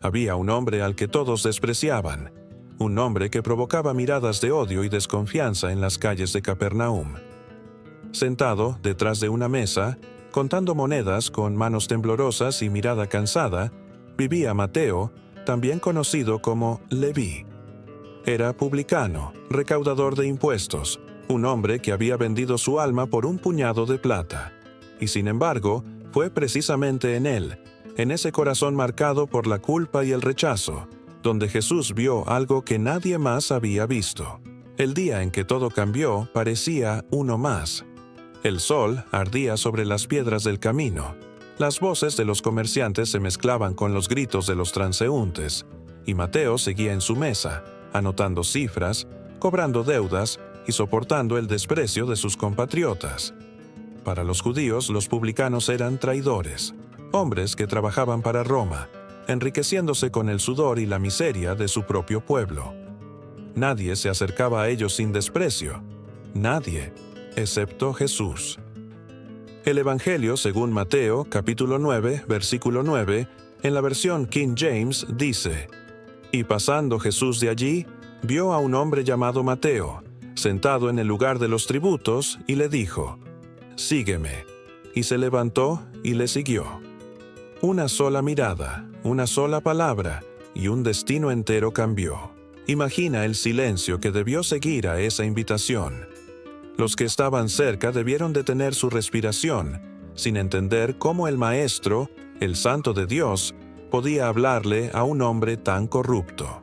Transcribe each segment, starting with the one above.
Había un hombre al que todos despreciaban, un hombre que provocaba miradas de odio y desconfianza en las calles de Capernaum. Sentado detrás de una mesa, contando monedas con manos temblorosas y mirada cansada, vivía Mateo, también conocido como Leví. Era publicano, recaudador de impuestos, un hombre que había vendido su alma por un puñado de plata. Y sin embargo, fue precisamente en él, en ese corazón marcado por la culpa y el rechazo, donde Jesús vio algo que nadie más había visto. El día en que todo cambió parecía uno más. El sol ardía sobre las piedras del camino. Las voces de los comerciantes se mezclaban con los gritos de los transeúntes, y Mateo seguía en su mesa, anotando cifras, cobrando deudas y soportando el desprecio de sus compatriotas. Para los judíos, los publicanos eran traidores, hombres que trabajaban para Roma, enriqueciéndose con el sudor y la miseria de su propio pueblo. Nadie se acercaba a ellos sin desprecio, nadie, excepto Jesús. El Evangelio, según Mateo, capítulo 9, versículo 9, en la versión King James, dice: «Y pasando Jesús de allí, vio a un hombre llamado Mateo, sentado en el lugar de los tributos, y le dijo: Sígueme. Y se levantó y le siguió». Una sola mirada, una sola palabra, y un destino entero cambió. Imagina el silencio que debió seguir a esa invitación. Los que estaban cerca debieron detener su respiración, sin entender cómo el Maestro, el Santo de Dios, podía hablarle a un hombre tan corrupto.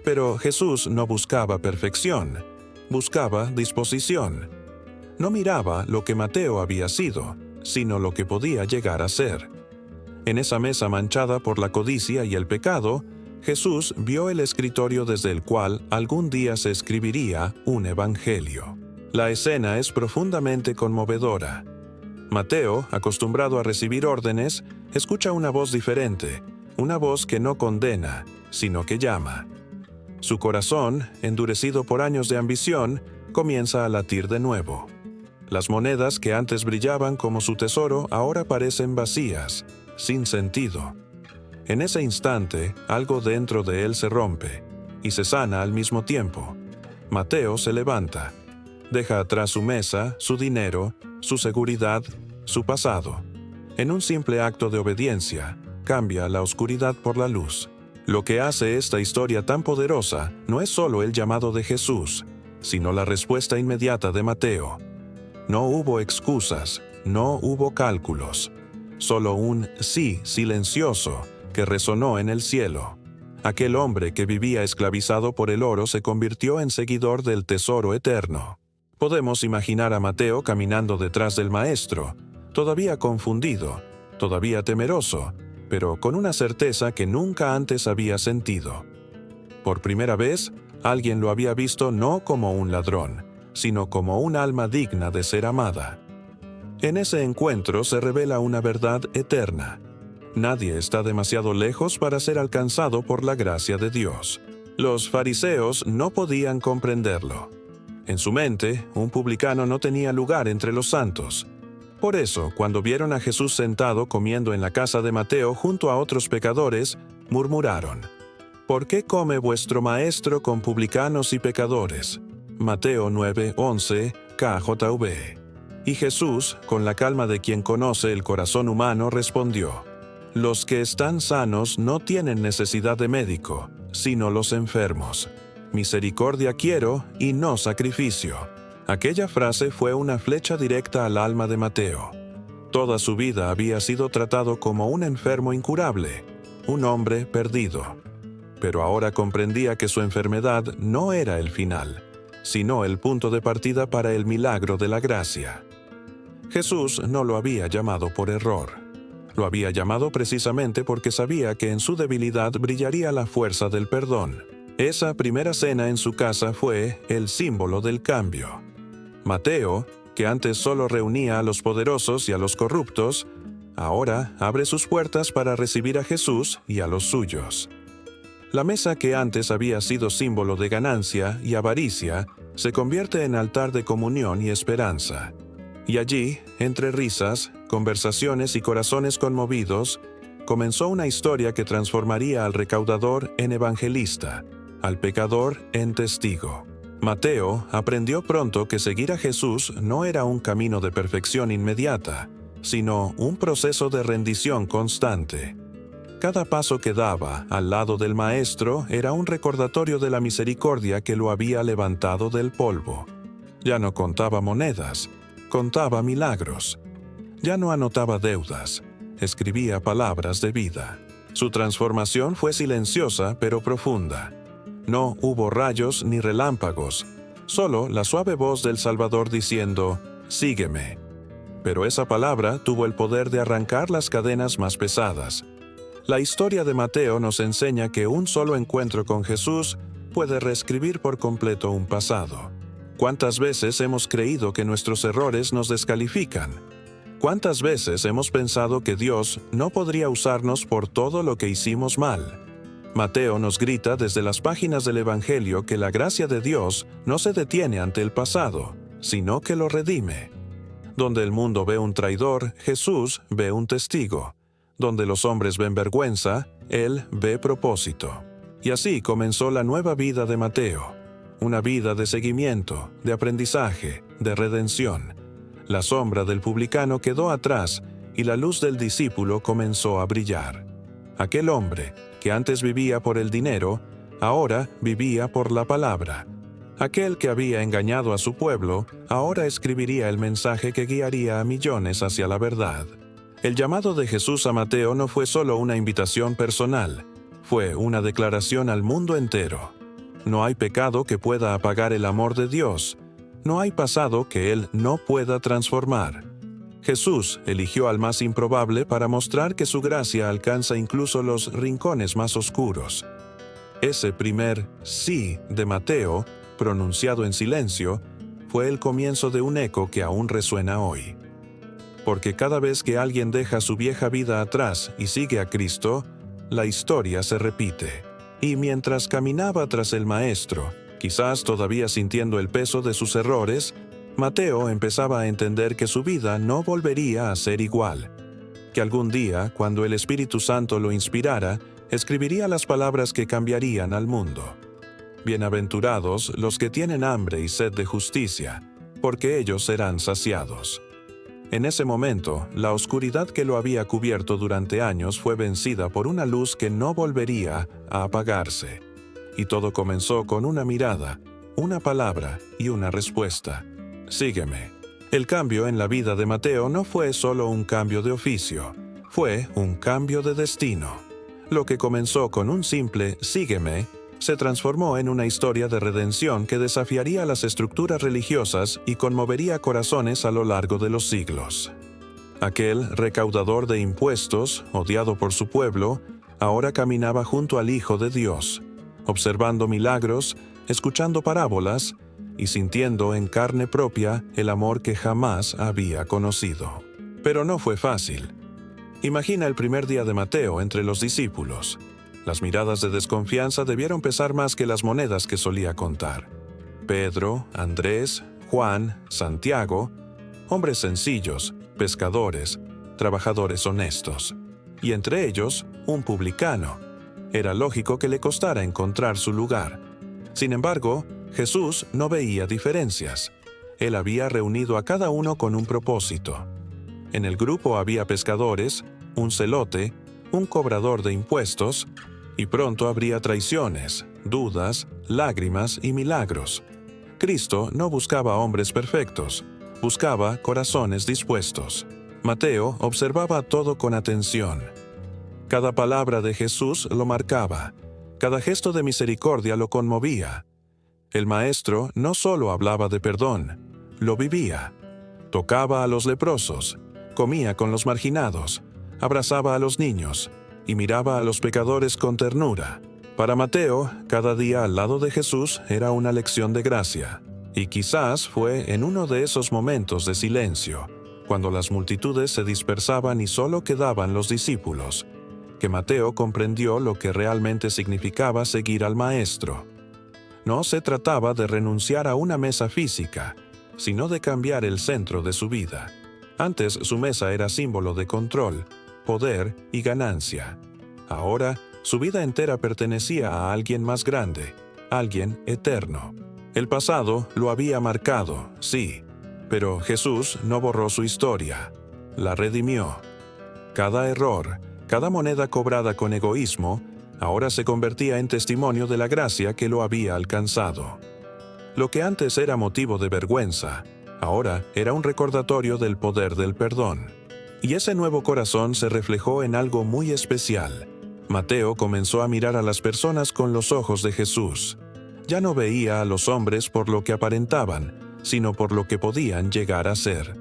Pero Jesús no buscaba perfección, buscaba disposición. No miraba lo que Mateo había sido, sino lo que podía llegar a ser. En esa mesa manchada por la codicia y el pecado, Jesús vio el escritorio desde el cual algún día se escribiría un evangelio. La escena es profundamente conmovedora. Mateo, acostumbrado a recibir órdenes, escucha una voz diferente, una voz que no condena, sino que llama. Su corazón, endurecido por años de ambición, comienza a latir de nuevo. Las monedas que antes brillaban como su tesoro ahora parecen vacías, sin sentido. En ese instante, algo dentro de él se rompe, y se sana al mismo tiempo. Mateo se levanta. Deja atrás su mesa, su dinero, su seguridad, su pasado. En un simple acto de obediencia, cambia la oscuridad por la luz. Lo que hace esta historia tan poderosa no es solo el llamado de Jesús, sino la respuesta inmediata de Mateo. No hubo excusas, no hubo cálculos, solo un sí silencioso que resonó en el cielo. Aquel hombre que vivía esclavizado por el oro se convirtió en seguidor del tesoro eterno. Podemos imaginar a Mateo caminando detrás del Maestro, todavía confundido, todavía temeroso, pero con una certeza que nunca antes había sentido. Por primera vez, alguien lo había visto no como un ladrón, sino como un alma digna de ser amada. En ese encuentro se revela una verdad eterna. Nadie está demasiado lejos para ser alcanzado por la gracia de Dios. Los fariseos no podían comprenderlo. En su mente, un publicano no tenía lugar entre los santos. Por eso, cuando vieron a Jesús sentado comiendo en la casa de Mateo junto a otros pecadores, murmuraron: ¿Por qué come vuestro maestro con publicanos y pecadores? Mateo 9:11, KJV. Y Jesús, con la calma de quien conoce el corazón humano, respondió: Los que están sanos no tienen necesidad de médico, sino los enfermos. Misericordia quiero y no sacrificio. Aquella frase fue una flecha directa al alma de Mateo. Toda su vida había sido tratado como un enfermo incurable, un hombre perdido. Pero ahora comprendía que su enfermedad no era el final, sino el punto de partida para el milagro de la gracia. Jesús no lo había llamado por error. Lo había llamado precisamente porque sabía que en su debilidad brillaría la fuerza del perdón. Esa primera cena en su casa fue el símbolo del cambio. Mateo, que antes solo reunía a los poderosos y a los corruptos, ahora abre sus puertas para recibir a Jesús y a los suyos. La mesa que antes había sido símbolo de ganancia y avaricia, se convierte en altar de comunión y esperanza. Y allí, entre risas, conversaciones y corazones conmovidos, comenzó una historia que transformaría al recaudador en evangelista, al pecador en testigo. Mateo aprendió pronto que seguir a Jesús no era un camino de perfección inmediata, sino un proceso de rendición constante. Cada paso que daba al lado del Maestro era un recordatorio de la misericordia que lo había levantado del polvo. Ya no contaba monedas, contaba milagros. Ya no anotaba deudas, escribía palabras de vida. Su transformación fue silenciosa pero profunda. No hubo rayos ni relámpagos, solo la suave voz del Salvador diciendo, «Sígueme». Pero esa palabra tuvo el poder de arrancar las cadenas más pesadas. La historia de Mateo nos enseña que un solo encuentro con Jesús puede reescribir por completo un pasado. ¿Cuántas veces hemos creído que nuestros errores nos descalifican? ¿Cuántas veces hemos pensado que Dios no podría usarnos por todo lo que hicimos mal? Mateo nos grita desde las páginas del Evangelio que la gracia de Dios no se detiene ante el pasado, sino que lo redime. Donde el mundo ve un traidor, Jesús ve un testigo. Donde los hombres ven vergüenza, Él ve propósito. Y así comenzó la nueva vida de Mateo. Una vida de seguimiento, de aprendizaje, de redención. La sombra del publicano quedó atrás y la luz del discípulo comenzó a brillar. Aquel hombre, que antes vivía por el dinero, ahora vivía por la palabra. Aquel que había engañado a su pueblo, ahora escribiría el mensaje que guiaría a millones hacia la verdad. El llamado de Jesús a Mateo no fue solo una invitación personal, fue una declaración al mundo entero. No hay pecado que pueda apagar el amor de Dios. No hay pasado que Él no pueda transformar. Jesús eligió al más improbable para mostrar que su gracia alcanza incluso los rincones más oscuros. Ese primer sí de Mateo, pronunciado en silencio, fue el comienzo de un eco que aún resuena hoy. Porque cada vez que alguien deja su vieja vida atrás y sigue a Cristo, la historia se repite. Y mientras caminaba tras el Maestro, quizás todavía sintiendo el peso de sus errores, Mateo empezaba a entender que su vida no volvería a ser igual. Que algún día, cuando el Espíritu Santo lo inspirara, escribiría las palabras que cambiarían al mundo. Bienaventurados los que tienen hambre y sed de justicia, porque ellos serán saciados. En ese momento, la oscuridad que lo había cubierto durante años fue vencida por una luz que no volvería a apagarse. Y todo comenzó con una mirada, una palabra y una respuesta. Sígueme. El cambio en la vida de Mateo no fue solo un cambio de oficio, fue un cambio de destino. Lo que comenzó con un simple «sígueme» se transformó en una historia de redención que desafiaría las estructuras religiosas y conmovería corazones a lo largo de los siglos. Aquel recaudador de impuestos, odiado por su pueblo, ahora caminaba junto al Hijo de Dios, observando milagros, escuchando parábolas y sintiendo en carne propia el amor que jamás había conocido. Pero no fue fácil. Imagina el primer día de Mateo entre los discípulos. Las miradas de desconfianza debieron pesar más que las monedas que solía contar. Pedro, Andrés, Juan, Santiago, hombres sencillos, pescadores, trabajadores honestos. Y entre ellos, un publicano. Era lógico que le costara encontrar su lugar. Sin embargo, Jesús no veía diferencias. Él había reunido a cada uno con un propósito. En el grupo había pescadores, un celote, un cobrador de impuestos, y pronto habría traiciones, dudas, lágrimas y milagros. Cristo no buscaba hombres perfectos, buscaba corazones dispuestos. Mateo observaba todo con atención. Cada palabra de Jesús lo marcaba, cada gesto de misericordia lo conmovía. El Maestro no solo hablaba de perdón, lo vivía. Tocaba a los leprosos, comía con los marginados, abrazaba a los niños y miraba a los pecadores con ternura. Para Mateo, cada día al lado de Jesús era una lección de gracia, y quizás fue en uno de esos momentos de silencio, cuando las multitudes se dispersaban y solo quedaban los discípulos, que Mateo comprendió lo que realmente significaba seguir al Maestro. No se trataba de renunciar a una mesa física, sino de cambiar el centro de su vida. Antes su mesa era símbolo de control, poder y ganancia. Ahora, su vida entera pertenecía a alguien más grande, alguien eterno. El pasado lo había marcado, sí, pero Jesús no borró su historia, la redimió. Cada error, cada moneda cobrada con egoísmo, ahora se convertía en testimonio de la gracia que lo había alcanzado. Lo que antes era motivo de vergüenza, ahora era un recordatorio del poder del perdón. Y ese nuevo corazón se reflejó en algo muy especial. Mateo comenzó a mirar a las personas con los ojos de Jesús. Ya no veía a los hombres por lo que aparentaban, sino por lo que podían llegar a ser.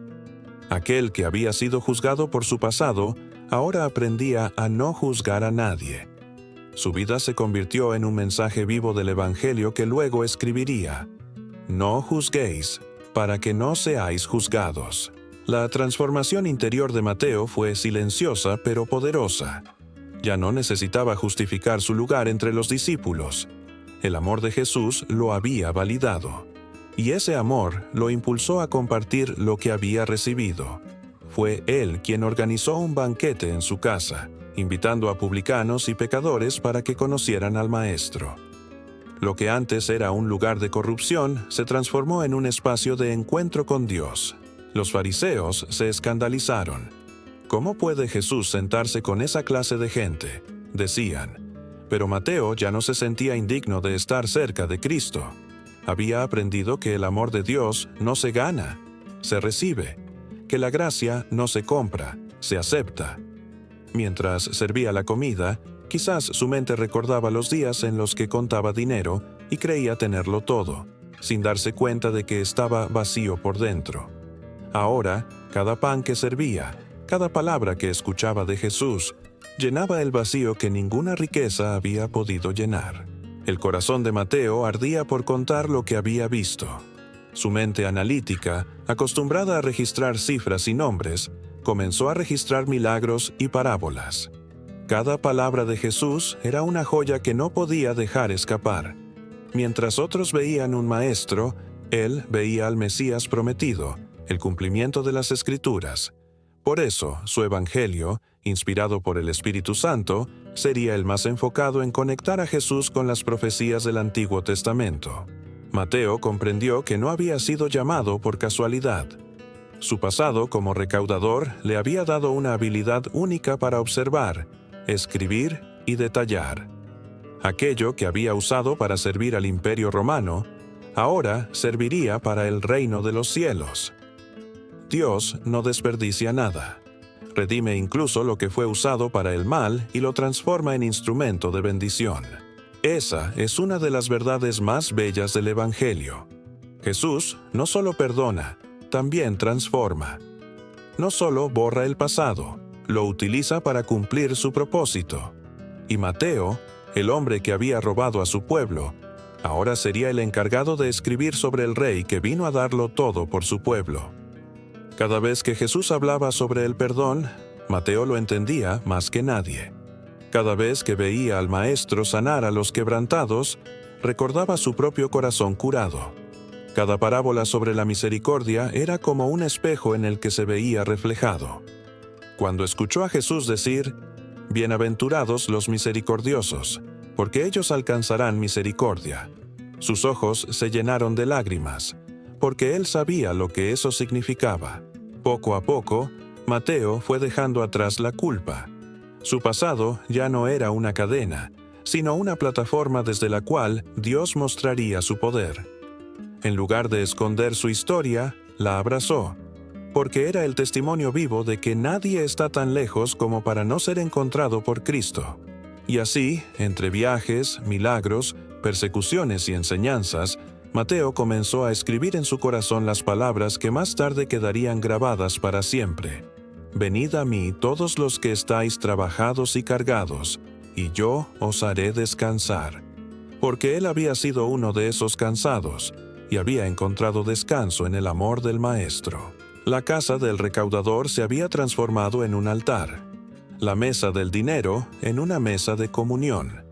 Aquel que había sido juzgado por su pasado, ahora aprendía a no juzgar a nadie. Su vida se convirtió en un mensaje vivo del Evangelio que luego escribiría: No juzguéis, para que no seáis juzgados. La transformación interior de Mateo fue silenciosa pero poderosa. Ya no necesitaba justificar su lugar entre los discípulos. El amor de Jesús lo había validado. Y ese amor lo impulsó a compartir lo que había recibido. Fue él quien organizó un banquete en su casa, invitando a publicanos y pecadores para que conocieran al Maestro. Lo que antes era un lugar de corrupción se transformó en un espacio de encuentro con Dios. Los fariseos se escandalizaron. ¿Cómo puede Jesús sentarse con esa clase de gente?, decían. Pero Mateo ya no se sentía indigno de estar cerca de Cristo. Había aprendido que el amor de Dios no se gana, se recibe, que la gracia no se compra, se acepta. Mientras servía la comida, quizás su mente recordaba los días en los que contaba dinero y creía tenerlo todo, sin darse cuenta de que estaba vacío por dentro. Ahora, cada pan que servía, cada palabra que escuchaba de Jesús, llenaba el vacío que ninguna riqueza había podido llenar. El corazón de Mateo ardía por contar lo que había visto. Su mente analítica, acostumbrada a registrar cifras y nombres, comenzó a registrar milagros y parábolas. Cada palabra de Jesús era una joya que no podía dejar escapar. Mientras otros veían un maestro, él veía al Mesías prometido, el cumplimiento de las Escrituras. Por eso, su evangelio, inspirado por el Espíritu Santo, sería el más enfocado en conectar a Jesús con las profecías del Antiguo Testamento. Mateo comprendió que no había sido llamado por casualidad. Su pasado como recaudador le había dado una habilidad única para observar, escribir y detallar. Aquello que había usado para servir al Imperio Romano, ahora serviría para el reino de los cielos. Dios no desperdicia nada. Redime incluso lo que fue usado para el mal y lo transforma en instrumento de bendición. Esa es una de las verdades más bellas del Evangelio. Jesús no solo perdona, también transforma. No solo borra el pasado, lo utiliza para cumplir su propósito. Y Mateo, el hombre que había robado a su pueblo, ahora sería el encargado de escribir sobre el rey que vino a darlo todo por su pueblo. Cada vez que Jesús hablaba sobre el perdón, Mateo lo entendía más que nadie. Cada vez que veía al Maestro sanar a los quebrantados, recordaba su propio corazón curado. Cada parábola sobre la misericordia era como un espejo en el que se veía reflejado. Cuando escuchó a Jesús decir: «Bienaventurados los misericordiosos, porque ellos alcanzarán misericordia», sus ojos se llenaron de lágrimas, porque él sabía lo que eso significaba. Poco a poco, Mateo fue dejando atrás la culpa. Su pasado ya no era una cadena, sino una plataforma desde la cual Dios mostraría su poder. En lugar de esconder su historia, la abrazó, porque era el testimonio vivo de que nadie está tan lejos como para no ser encontrado por Cristo. Y así, entre viajes, milagros, persecuciones y enseñanzas, Mateo comenzó a escribir en su corazón las palabras que más tarde quedarían grabadas para siempre. «Venid a mí todos los que estáis trabajados y cargados, y yo os haré descansar». Porque él había sido uno de esos cansados, y había encontrado descanso en el amor del Maestro. La casa del recaudador se había transformado en un altar, la mesa del dinero en una mesa de comunión,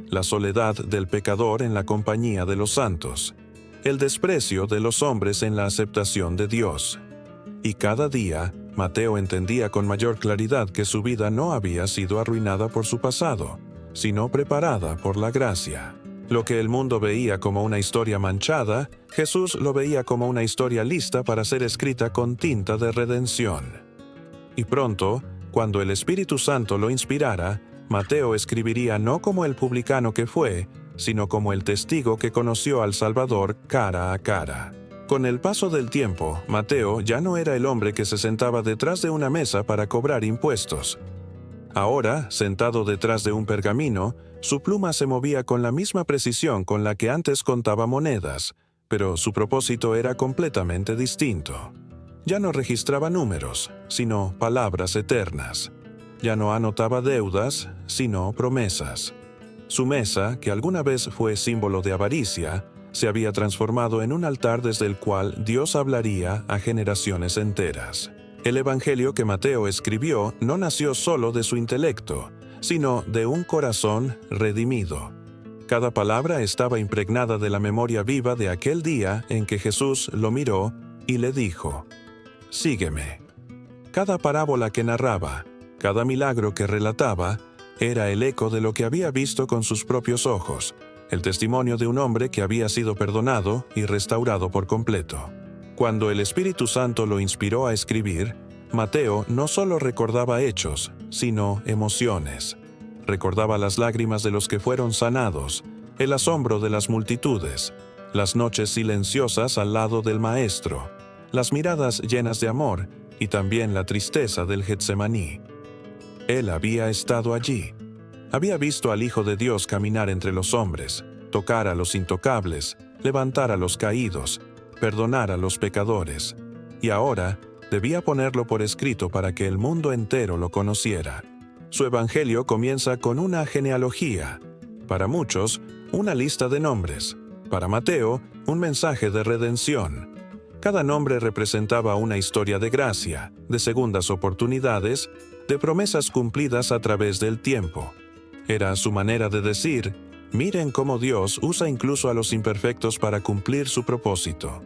la soledad del pecador en la compañía de los santos, el desprecio de los hombres en la aceptación de Dios. Y cada día, Mateo entendía con mayor claridad que su vida no había sido arruinada por su pasado, sino preparada por la gracia. Lo que el mundo veía como una historia manchada, Jesús lo veía como una historia lista para ser escrita con tinta de redención. Y pronto, cuando el Espíritu Santo lo inspirara, Mateo escribiría no como el publicano que fue, sino como el testigo que conoció al Salvador cara a cara. Con el paso del tiempo, Mateo ya no era el hombre que se sentaba detrás de una mesa para cobrar impuestos. Ahora, sentado detrás de un pergamino, su pluma se movía con la misma precisión con la que antes contaba monedas, pero su propósito era completamente distinto. Ya no registraba números, sino palabras eternas. Ya no anotaba deudas, sino promesas. Su mesa, que alguna vez fue símbolo de avaricia, se había transformado en un altar desde el cual Dios hablaría a generaciones enteras. El Evangelio que Mateo escribió no nació solo de su intelecto, sino de un corazón redimido. Cada palabra estaba impregnada de la memoria viva de aquel día en que Jesús lo miró y le dijo: «Sígueme». Cada parábola que narraba, cada milagro que relataba, era el eco de lo que había visto con sus propios ojos, el testimonio de un hombre que había sido perdonado y restaurado por completo. Cuando el Espíritu Santo lo inspiró a escribir, Mateo no solo recordaba hechos, sino emociones. Recordaba las lágrimas de los que fueron sanados, el asombro de las multitudes, las noches silenciosas al lado del Maestro, las miradas llenas de amor y también la tristeza del Getsemaní. Él había estado allí. Había visto al Hijo de Dios caminar entre los hombres, tocar a los intocables, levantar a los caídos, perdonar a los pecadores, y ahora debía ponerlo por escrito para que el mundo entero lo conociera. Su evangelio comienza con una genealogía. Para muchos, una lista de nombres. Para Mateo, un mensaje de redención. Cada nombre representaba una historia de gracia, de segundas oportunidades, de promesas cumplidas a través del tiempo. Era su manera de decir: miren cómo Dios usa incluso a los imperfectos para cumplir su propósito.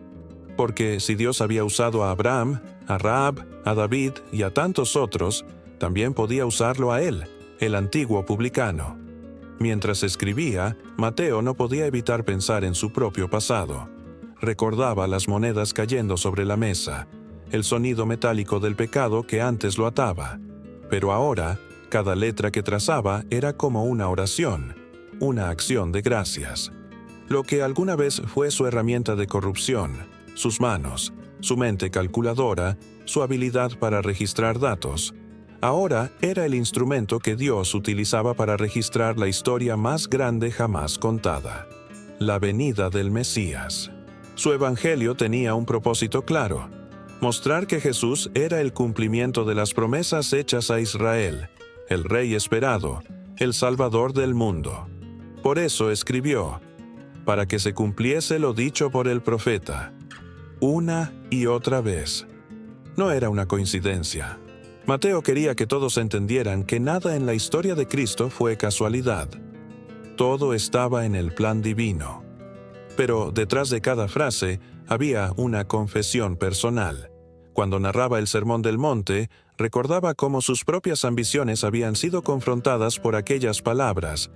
Porque si Dios había usado a Abraham, a Rahab, a David y a tantos otros, también podía usarlo a él, el antiguo publicano. Mientras escribía, Mateo no podía evitar pensar en su propio pasado. Recordaba las monedas cayendo sobre la mesa, el sonido metálico del pecado que antes lo ataba. Pero ahora, cada letra que trazaba era como una oración, una acción de gracias. Lo que alguna vez fue su herramienta de corrupción, sus manos, su mente calculadora, su habilidad para registrar datos, ahora era el instrumento que Dios utilizaba para registrar la historia más grande jamás contada: la venida del Mesías. Su evangelio tenía un propósito claro: mostrar que Jesús era el cumplimiento de las promesas hechas a Israel, el Rey esperado, el Salvador del mundo. Por eso escribió: para que se cumpliese lo dicho por el profeta, una y otra vez. No era una coincidencia. Mateo quería que todos entendieran que nada en la historia de Cristo fue casualidad. Todo estaba en el plan divino. Pero detrás de cada frase había una confesión personal. Cuando narraba el Sermón del Monte, recordaba cómo sus propias ambiciones habían sido confrontadas por aquellas palabras: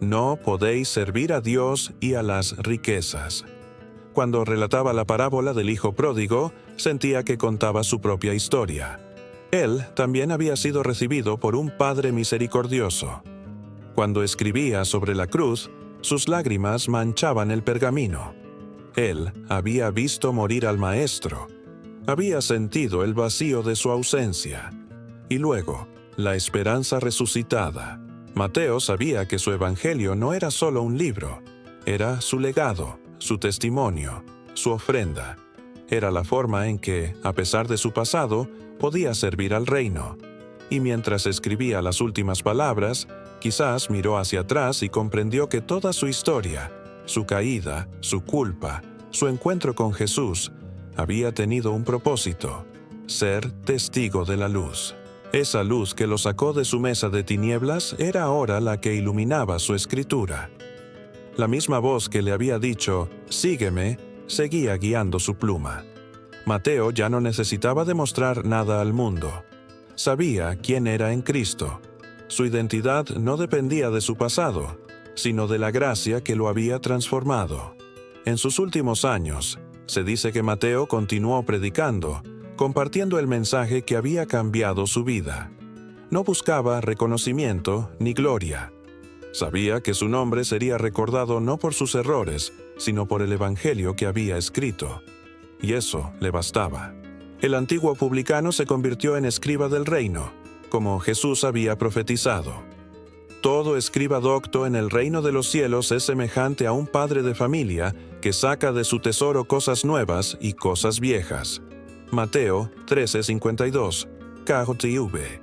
no podéis servir a Dios y a las riquezas. Cuando relataba la parábola del hijo pródigo, sentía que contaba su propia historia. Él también había sido recibido por un Padre misericordioso. Cuando escribía sobre la cruz, sus lágrimas manchaban el pergamino. Él había visto morir al Maestro. Había sentido el vacío de su ausencia. Y luego, la esperanza resucitada. Mateo sabía que su evangelio no era solo un libro, era su legado, su testimonio, su ofrenda. Era la forma en que, a pesar de su pasado, podía servir al reino. Y mientras escribía las últimas palabras, quizás miró hacia atrás y comprendió que toda su historia, su caída, su culpa, su encuentro con Jesús, había tenido un propósito: ser testigo de la luz. Esa luz que lo sacó de su mesa de tinieblas era ahora la que iluminaba su escritura. La misma voz que le había dicho: «Sígueme», seguía guiando su pluma. Mateo ya no necesitaba demostrar nada al mundo. Sabía quién era en Cristo. Su identidad no dependía de su pasado, sino de la gracia que lo había transformado. En sus últimos años, se dice que Mateo continuó predicando, compartiendo el mensaje que había cambiado su vida. No buscaba reconocimiento ni gloria. Sabía que su nombre sería recordado no por sus errores, sino por el evangelio que había escrito. Y eso le bastaba. El antiguo publicano se convirtió en escriba del reino, como Jesús había profetizado. Todo escriba docto en el reino de los cielos es semejante a un padre de familia que saca de su tesoro cosas nuevas y cosas viejas. Mateo 13:52, KJV.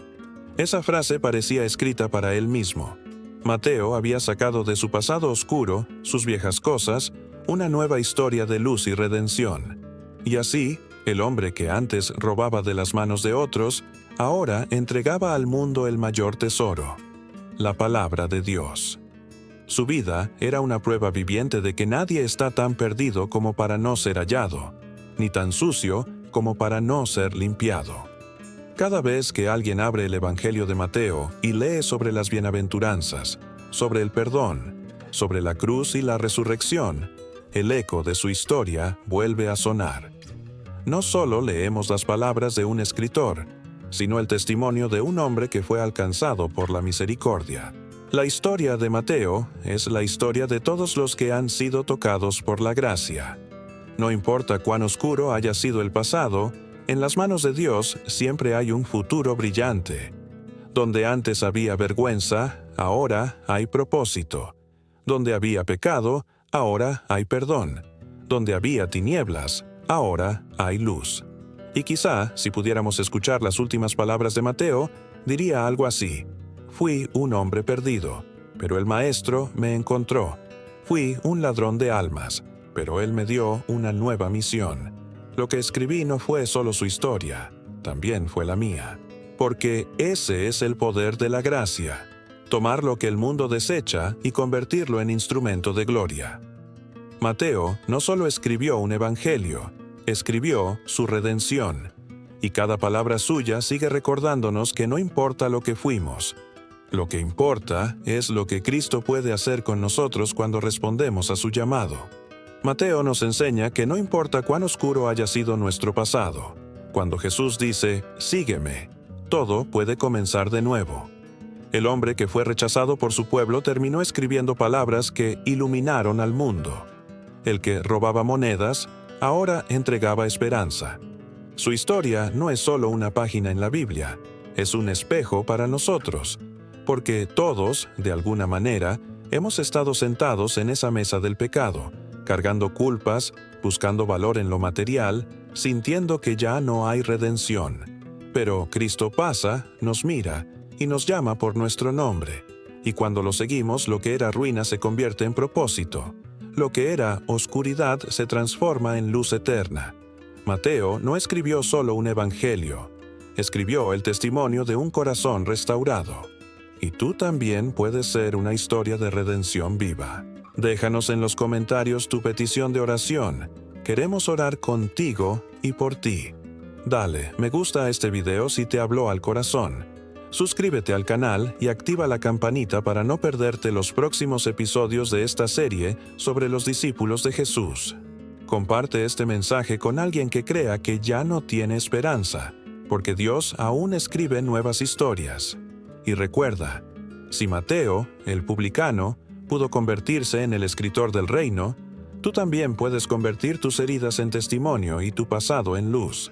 Esa frase parecía escrita para él mismo. Mateo había sacado de su pasado oscuro, sus viejas cosas, una nueva historia de luz y redención. Y así, el hombre que antes robaba de las manos de otros, ahora entregaba al mundo el mayor tesoro: la palabra de Dios. Su vida era una prueba viviente de que nadie está tan perdido como para no ser hallado, ni tan sucio como para no ser limpiado. Cada vez que alguien abre el Evangelio de Mateo y lee sobre las bienaventuranzas, sobre el perdón, sobre la cruz y la resurrección, el eco de su historia vuelve a sonar. No solo leemos las palabras de un escritor, sino el testimonio de un hombre que fue alcanzado por la misericordia. La historia de Mateo es la historia de todos los que han sido tocados por la gracia. No importa cuán oscuro haya sido el pasado, en las manos de Dios siempre hay un futuro brillante. Donde antes había vergüenza, ahora hay propósito. Donde había pecado, ahora hay perdón. Donde había tinieblas, ahora hay luz. Y quizá, si pudiéramos escuchar las últimas palabras de Mateo, diría algo así: fui un hombre perdido, pero el Maestro me encontró. Fui un ladrón de almas, pero Él me dio una nueva misión. Lo que escribí no fue solo su historia, también fue la mía. Porque ese es el poder de la gracia: tomar lo que el mundo desecha y convertirlo en instrumento de gloria. Mateo no solo escribió un evangelio, escribió su redención. Y cada palabra suya sigue recordándonos que no importa lo que fuimos. Lo que importa es lo que Cristo puede hacer con nosotros cuando respondemos a su llamado. Mateo nos enseña que no importa cuán oscuro haya sido nuestro pasado, cuando Jesús dice, «Sígueme», todo puede comenzar de nuevo. El hombre que fue rechazado por su pueblo terminó escribiendo palabras que iluminaron al mundo. El que robaba monedas, ahora entregaba esperanza. Su historia no es solo una página en la Biblia, es un espejo para nosotros, porque todos, de alguna manera, hemos estado sentados en esa mesa del pecado, cargando culpas, buscando valor en lo material, sintiendo que ya no hay redención. Pero Cristo pasa, nos mira y nos llama por nuestro nombre, y cuando lo seguimos, lo que era ruina se convierte en propósito. Lo que era oscuridad se transforma en luz eterna. Mateo no escribió solo un evangelio, escribió el testimonio de un corazón restaurado. Y tú también puedes ser una historia de redención viva. Déjanos en los comentarios tu petición de oración. Queremos orar contigo y por ti. Dale me gusta a este video si te habló al corazón. Suscríbete al canal y activa la campanita para no perderte los próximos episodios de esta serie sobre los discípulos de Jesús. Comparte este mensaje con alguien que crea que ya no tiene esperanza, porque Dios aún escribe nuevas historias. Y recuerda, si Mateo, el publicano, pudo convertirse en el escritor del reino, tú también puedes convertir tus heridas en testimonio y tu pasado en luz.